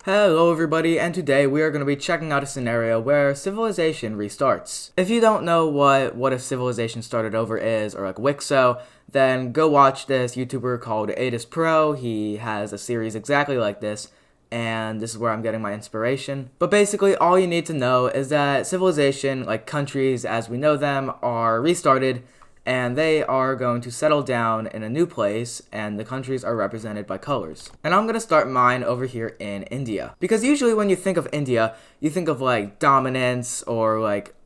Hello everybody, and today we are going to be checking out a scenario where civilization restarts. If you don't know what if civilization started over is, or like WICSO, then go watch this YouTuber called Adis Pro. He has a series exactly like this, and this is where I'm getting my inspiration. But basically all you need to know is that civilization, like countries as we know them, are restarted, and they are going to settle down in a new place, and the countries are represented by colors. And I'm going to start mine over here in India. Because usually when you think of India, you think of like dominance or like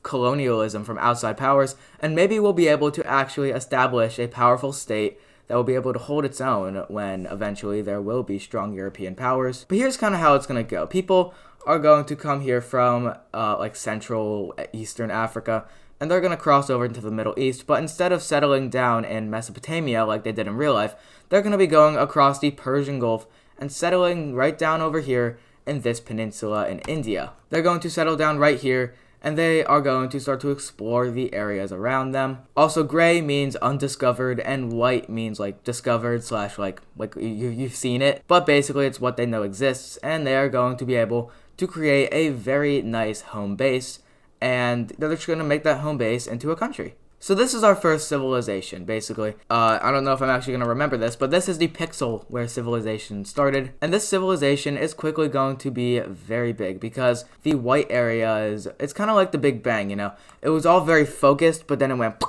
colonialism from outside powers, and maybe we'll be able to actually establish a powerful state that will be able to hold its own when eventually there will be strong European powers. But here's kind of how it's going to go. People are going to come here from like Central Eastern Africa, and they're going to cross over into the Middle East, but instead of settling down in Mesopotamia like they did in real life, they're going to be going across the Persian Gulf and settling right down over here in this peninsula in India. They're going to settle down right here, and they are going to start to explore the areas around them. Also, gray means undiscovered, and white means like discovered slash like you've seen it, but basically it's what they know exists, and they are going to be able to create a very nice home base, and they're just going to make that home base into a country. So this is our first civilization, basically. I don't know if I'm actually going to remember this, but this is the pixel where civilization started. And this civilization is quickly going to be very big because the white area it's kind of like the Big Bang, you know? It was all very focused, but then it went,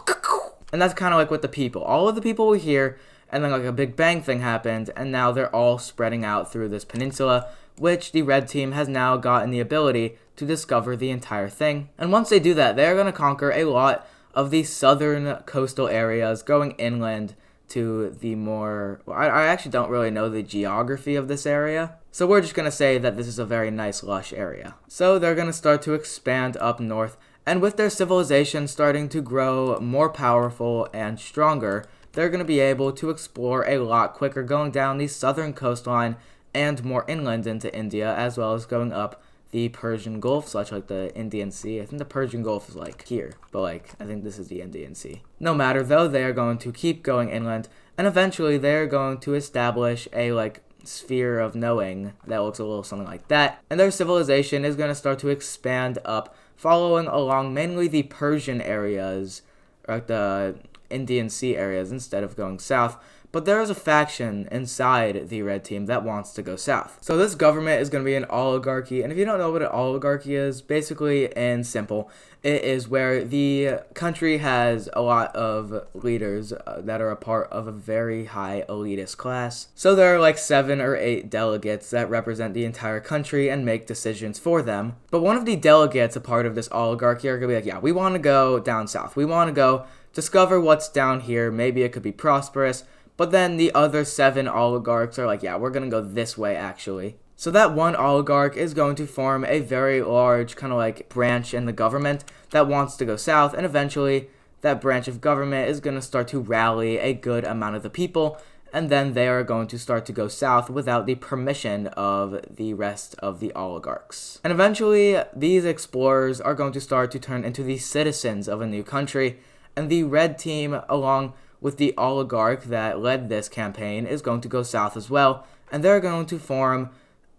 and that's kind of like with the people. All of the people were here, and then like a Big Bang thing happened, and now they're all spreading out through this peninsula, which the red team has now gotten the ability to discover the entire thing. And once they do that, they're going to conquer a lot of the southern coastal areas, going inland to the more... I actually don't really know the geography of this area, so we're just going to say that this is a very nice, lush area. So they're going to start to expand up north, and with their civilization starting to grow more powerful and stronger, they're going to be able to explore a lot quicker, going down the southern coastline and more inland into India, as well as going up the Persian Gulf, such like the Indian Sea. I think the Persian Gulf is like here, but like I think this is the Indian Sea. No matter though, they are going to keep going inland, and eventually they're going to establish a like sphere of knowing that looks a little something like that, and their civilization is going to start to expand up, following along mainly the Persian areas, like the Indian Sea areas, instead of going south. But there is a faction inside the red team that wants to go south. So this government is going to be an oligarchy, and if you don't know what an oligarchy is, basically and simple, it is where the country has a lot of leaders that are a part of a very high elitist class. So there are like 7 or 8 delegates that represent the entire country and make decisions for them. But one of the delegates, a part of this oligarchy, are going to be like, yeah, we want to go down south. We want to go discover what's down here. Maybe it could be prosperous. But then the other 7 oligarchs are like, yeah, we're going to go this way, actually. So that one oligarch is going to form a very large kind of like branch in the government that wants to go south. And eventually, that branch of government is going to start to rally a good amount of the people. And then they are going to start to go south without the permission of the rest of the oligarchs. And eventually, these explorers are going to start to turn into the citizens of a new country. And the red team, along with the oligarch that led this campaign, is going to go south as well, and they're going to form,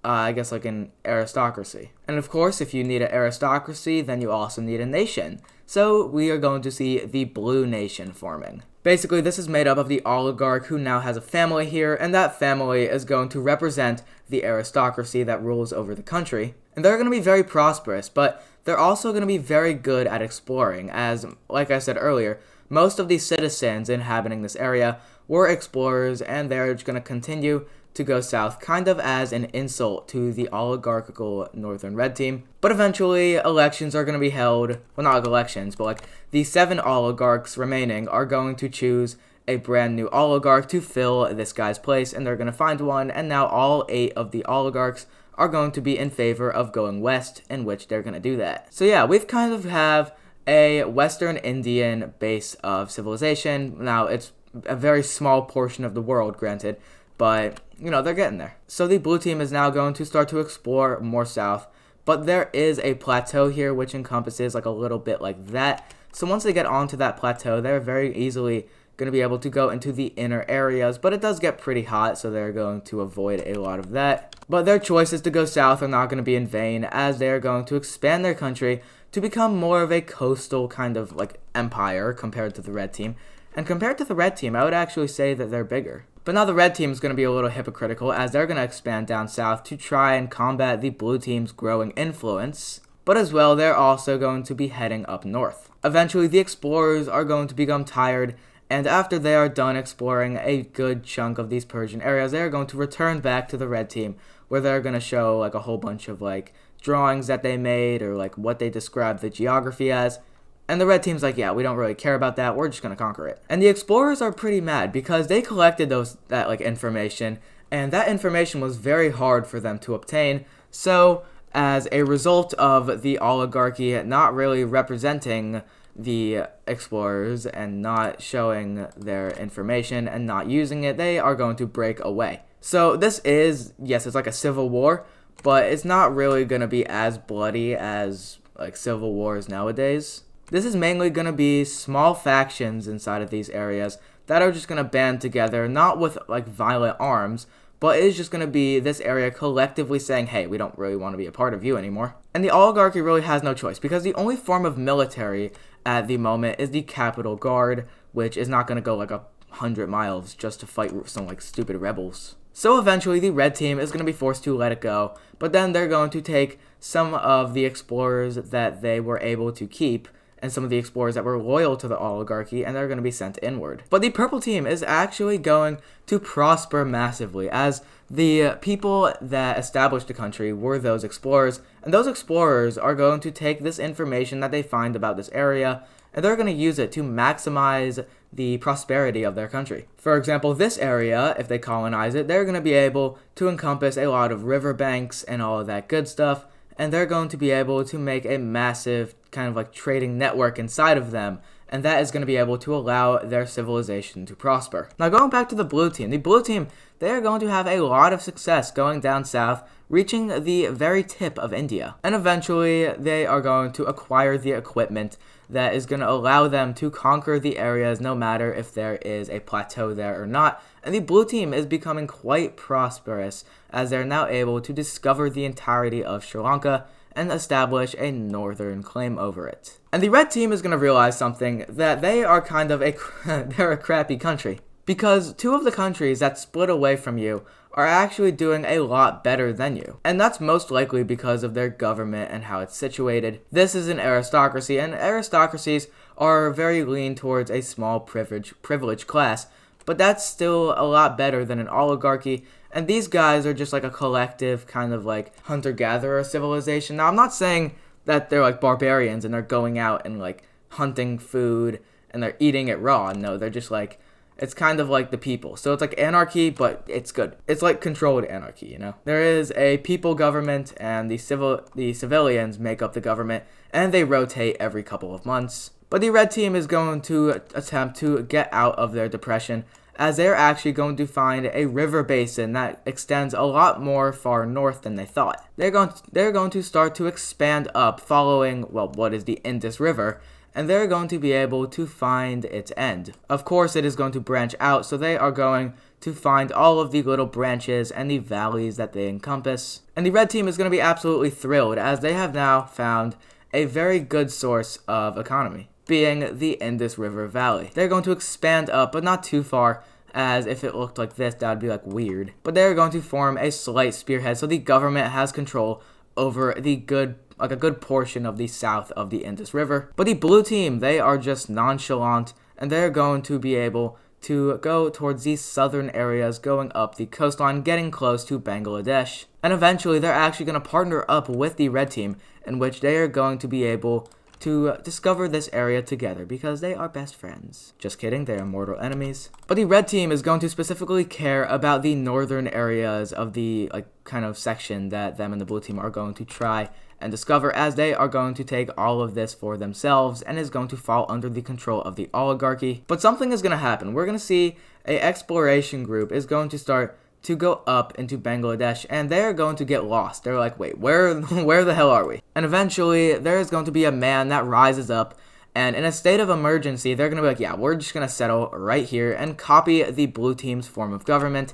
I guess, like an aristocracy. And of course, if you need an aristocracy, then you also need a nation. So we are going to see the blue nation forming. Basically, this is made up of the oligarch who now has a family here, and that family is going to represent the aristocracy that rules over the country. And they're going to be very prosperous, but they're also going to be very good at exploring, as, like I said earlier, most of the citizens inhabiting this area were explorers, and they're just going to continue to go south, kind of as an insult to the oligarchical northern red team. But eventually, elections are going to be held. Well, not like elections, but like the 7 oligarchs remaining are going to choose a brand new oligarch to fill this guy's place, and they're going to find one, and now all 8 of the oligarchs are going to be in favor of going west, in which they're going to do that. So yeah, we've kind of have a Western Indian base of civilization. Now, it's a very small portion of the world, granted, but, you know, they're getting there. So the blue team is now going to start to explore more south, but there is a plateau here which encompasses like a little bit like that. So once they get onto that plateau, they're very easily going to be able to go into the inner areas, but it does get pretty hot, so they're going to avoid a lot of that. But their choices to go south are not going to be in vain, as they are going to expand their country to become more of a coastal kind of like empire compared to the red team. And compared to the red team, I would actually say that they're bigger. But now the red team is going to be a little hypocritical, as they're going to expand down south to try and combat the blue team's growing influence. But as well, they're also going to be heading up north. Eventually, the explorers are going to become tired, and after they are done exploring a good chunk of these Persian areas, they are going to return back to the red team, where they're going to show like a whole bunch of like drawings that they made, or like what they describe the geography as. And the red team's like, yeah, we don't really care about that, we're just going to conquer it. And the explorers are pretty mad, because they collected that like information, and that information was very hard for them to obtain. So as a result of the oligarchy not really representing the explorers and not showing their information and not using it, they are going to break away. So this is, yes, it's like a civil war, but it's not really going to be as bloody as like civil wars nowadays. This is mainly going to be small factions inside of these areas that are just going to band together, not with like violent arms, but it is just going to be this area collectively saying, hey, we don't really want to be a part of you anymore. And the oligarchy really has no choice, because the only form of military at the moment is the Capital Guard, which is not going to go like 100 miles just to fight some like stupid rebels. So eventually the red team is going to be forced to let it go, but then they're going to take some of the explorers that they were able to keep and some of the explorers that were loyal to the oligarchy, and they're going to be sent inward. But the purple team is actually going to prosper massively, as the people that established the country were those explorers, and those explorers are going to take this information that they find about this area, and they're going to use it to maximize the prosperity of their country. For example, this area, if they colonize it, they're going to be able to encompass a lot of riverbanks and all of that good stuff, and they're going to be able to make a massive kind of like trading network inside of them, and that is going to be able to allow their civilization to prosper. Now going back to the blue team, they are going to have a lot of success going down south, reaching the very tip of India, and eventually they are going to acquire the equipment that is going to allow them to conquer the areas no matter if there is a plateau there or not. And the blue team is becoming quite prosperous, as they're now able to discover the entirety of Sri Lanka and establish a northern claim over it. And the red team is going to realize something, that they are kind of they're a crappy country, because two of the countries that split away from you are actually doing a lot better than you. And that's most likely because of their government and how it's situated. This is an aristocracy, and aristocracies are very lean towards a small privileged class, but that's still a lot better than an oligarchy. And these guys are just like a collective kind of like hunter-gatherer civilization. Now, I'm not saying that they're like barbarians and they're going out and like hunting food and they're eating it raw. No, they're just like, it's kind of like the people. So it's like anarchy, but it's good. It's like controlled anarchy, you know? There is a people government, and the civilians make up the government, and they rotate every couple of months. But the red team is going to attempt to get out of their depression, as they're actually going to find a river basin that extends a lot more far north than they thought. They're going to start to expand up following, well, what is the Indus River, and they're going to be able to find its end. Of course, it is going to branch out, so they are going to find all of the little branches and the valleys that they encompass. And the red team is going to be absolutely thrilled, as they have now found a very good source of economy, being the Indus River Valley. They're going to expand up, but not too far, as if it looked like this, that would be like weird. But they're going to form a slight spearhead, so the government has control over a good portion of the south of the Indus River. But the blue team, they are just nonchalant, and they're going to be able to go towards these southern areas, going up the coastline, getting close to Bangladesh. And eventually, they're actually going to partner up with the red team, in which they are going to be able to discover this area together, because they are best friends. Just kidding, they are mortal enemies. But the red team is going to specifically care about the northern areas of the kind of section that them and the blue team are going to try and discover, as they are going to take all of this for themselves and is going to fall under the control of the oligarchy. But something is going to happen. We're going to see an exploration group is going to start to go up into Bangladesh, and they're going to get lost. They're like, wait, where the hell are we? And eventually, there is going to be a man that rises up, And in a state of emergency, they're going to be like, yeah, we're just going to settle right here and copy the blue team's form of government.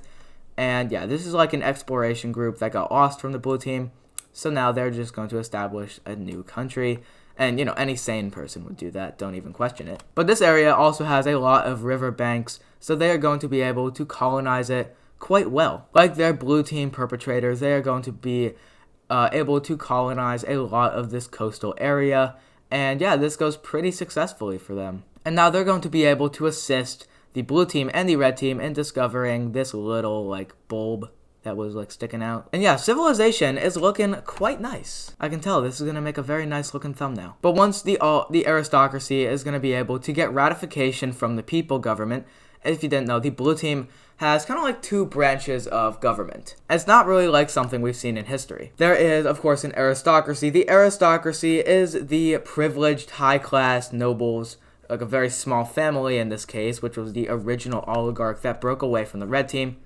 And yeah, this is like an exploration group that got lost from the blue team. So now they're just going to establish a new country. And, any sane person would do that. Don't even question it. But this area also has a lot of river banks, so they are going to be able to colonize it quite well. Like their blue team perpetrators, they are going to be able to colonize a lot of this coastal area. And yeah, this goes pretty successfully for them. And now they're going to be able to assist the blue team and the red team in discovering this little, bulb that was sticking out. And yeah, civilization is looking quite nice. I can tell this is gonna make a very nice looking thumbnail. But once the aristocracy is gonna be able to get ratification from the people government, if you didn't know, the blue team has kind of two branches of government. It's not really like something we've seen in history. There is, of course, an aristocracy. The aristocracy is the privileged high-class nobles, like a very small family in this case, which was the original oligarch that broke away from the red team.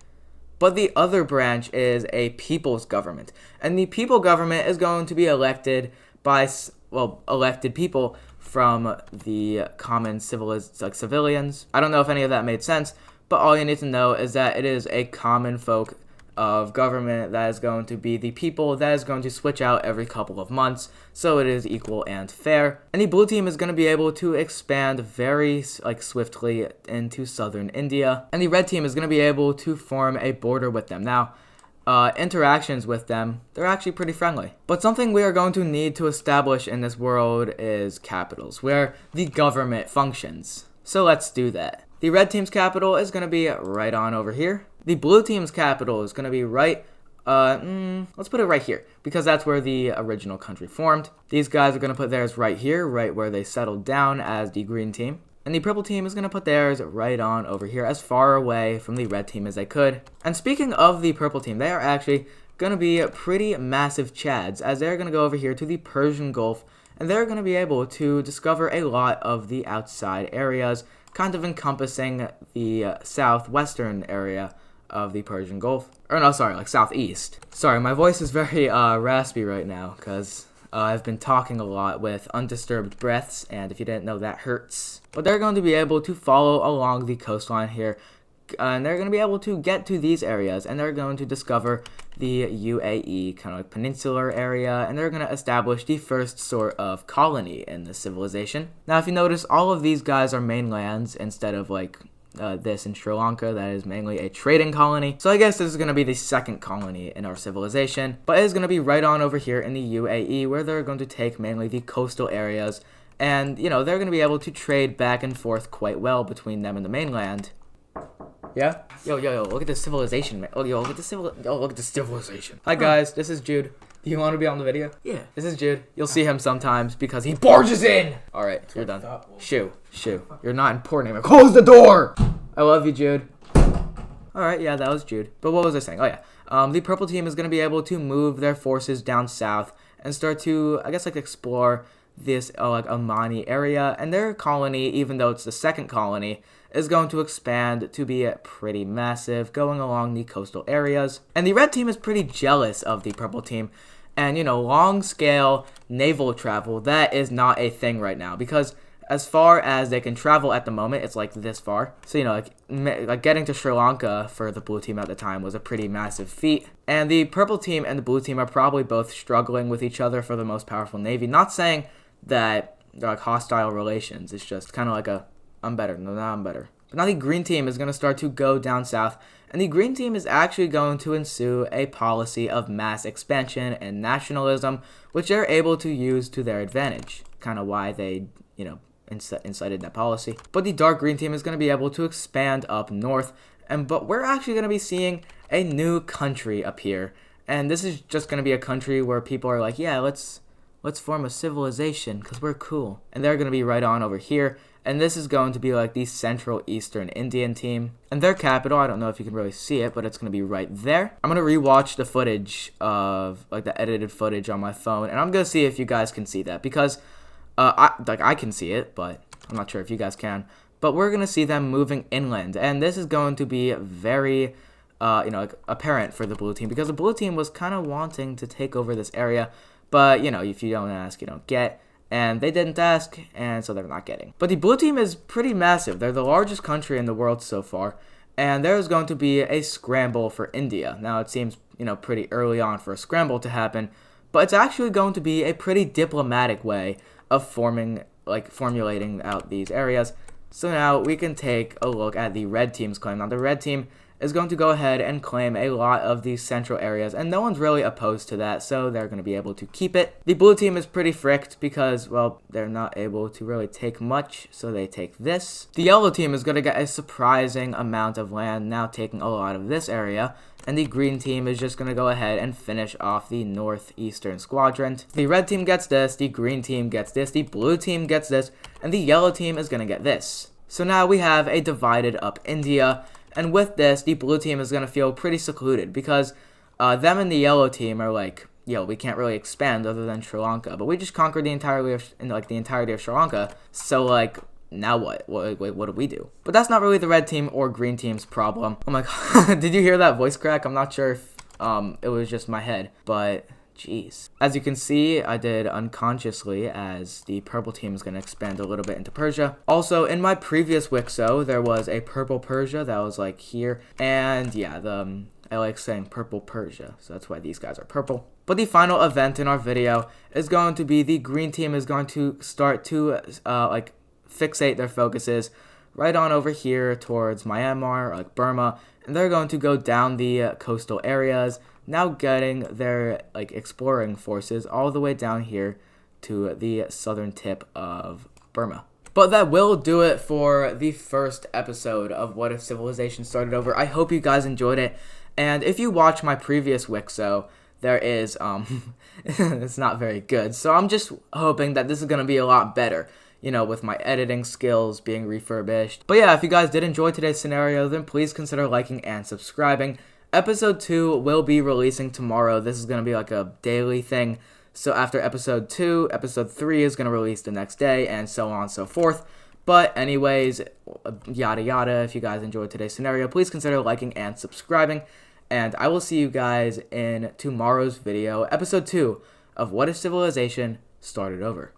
But the other branch is a people's government. And the people government is going to be elected by, elected people from the common civilians. I don't know if any of that made sense, but all you need to know is that it is a common folk of government that is going to be the people that is going to switch out every couple of months, so it is equal and fair. And the blue team is going to be able to expand very swiftly into southern India, and the red team is going to be able to form a border with them. Now, interactions with them, they're actually pretty friendly. But something we are going to need to establish in this world is capitals, where the government functions. So let's do that. The red team's capital is going to be right on over here. The blue team's capital is going to be right, let's put it right here, because that's where the original country formed. These guys are going to put theirs right here, right where they settled down as the green team. And the purple team is going to put theirs right on over here, as far away from the red team as they could. And speaking of the purple team, they are actually going to be pretty massive chads, as they're going to go over here to the Persian Gulf, and they're going to be able to discover a lot of the outside areas, kind of encompassing the southwestern area of the Persian Gulf. Or no, sorry, southeast. Sorry, my voice is very raspy right now, because I've been talking a lot with undisturbed breaths, and if you didn't know, that hurts. But they're going to be able to follow along the coastline here, and they're going to be able to get to these areas, and they're going to discover the UAE, kind of peninsular area, and they're going to establish the first sort of colony in this civilization. Now, if you notice, all of these guys are mainlands instead of this in Sri Lanka that is mainly a trading colony. So I guess this is going to be the second colony in our civilization, but it is going to be right on over here in the UAE, where they're going to take mainly the coastal areas, and they're going to be able to trade back and forth quite well between them and the mainland. Yeah? Yo, look at this civilization, man. Oh, look at this civilization. Hi, guys. This is Jude. Do you want to be on the video? Yeah. This is Jude. You'll see him sometimes because he barges in. All right, you're done. Shoo. You're not important anymore. Close the door. I love you, Jude. All right, yeah, that was Jude. But what was I saying? Oh, yeah. The purple team is going to be able to move their forces down south and start to, I guess, explore this, Omani area. And their colony, even though it's the second colony, is going to expand to be pretty massive, going along the coastal areas. And the red team is pretty jealous of the purple team. And, long-scale naval travel, that is not a thing right now. Because as far as they can travel at the moment, it's this far. So, getting to Sri Lanka for the blue team at the time was a pretty massive feat. And the purple team and the blue team are probably both struggling with each other for the most powerful navy. Not saying that they're hostile relations. It's just kind of I'm better. No, I'm better. But now the green team is going to start to go down south, and the green team is actually going to ensue a policy of mass expansion and nationalism, which they're able to use to their advantage. Kind of why they, incited that policy. But the dark green team is going to be able to expand up north, but we're actually going to be seeing a new country appear, and this is just going to be a country where people are yeah, let's form a civilization because we're cool. And they're going to be right on over here. And this is going to be the Central Eastern Indian team. And their capital, I don't know if you can really see it, but it's going to be right there. I'm going to rewatch the footage of, the edited footage on my phone. And I'm going to see if you guys can see that. Because, I can see it, but I'm not sure if you guys can. But we're going to see them moving inland. And this is going to be very, apparent for the blue team. Because the blue team was kind of wanting to take over this area. But, if you don't ask, you don't get. and they didn't ask, and so they're not getting. But the blue team is pretty massive. They're the largest country in the world so far, and there's going to be a scramble for India. Now, it seems, pretty early on for a scramble to happen, but it's actually going to be a pretty diplomatic way of formulating out these areas. So now we can take a look at the red team's claim. Now, the red team is going to go ahead and claim a lot of these central areas, and no one's really opposed to that, so they're going to be able to keep it. The blue team is pretty fricked because, well, they're not able to really take much, so they take this. The yellow team is going to get a surprising amount of land, now taking a lot of this area, and the green team is just going to go ahead and finish off the northeastern quadrant. The red team gets this, the green team gets this, the blue team gets this, and the yellow team is going to get this. So now we have a divided up India. And with this, the blue team is going to feel pretty secluded because them and the yellow team are like, we can't really expand other than Sri Lanka. But we just conquered the entirety of Sri Lanka. So, now what? What do we do? But that's not really the red team or green team's problem. Oh my god, did you hear that voice crack? I'm not sure if it was just my head, but jeez. As you can see, I did unconsciously as the purple team is going to expand a little bit into Persia. Also, in my previous WICSO, there was a purple Persia that was here. And yeah, I like saying purple Persia, so that's why these guys are purple. But the final event in our video is going to be the green team is going to start to fixate their focuses right on over here towards Myanmar, Burma, and they're going to go down the coastal areas, now getting their exploring forces all the way down here to the southern tip of Burma. But that will do it for the first episode of What If Civilization Started Over. I hope you guys enjoyed it, and if you watch my previous WICSO, there is it's not very good, so I'm just hoping that this is going to be a lot better, with my editing skills being refurbished. But yeah, if you guys did enjoy today's scenario, then please consider liking and subscribing. Episode 2 will be releasing tomorrow. This is going to be a daily thing. So after episode 2, episode 3 is going to release the next day, and so on and so forth. But anyways, yada yada, if you guys enjoyed today's scenario, please consider liking and subscribing. And I will see you guys in tomorrow's video, episode 2 of What If Civilization Started Over.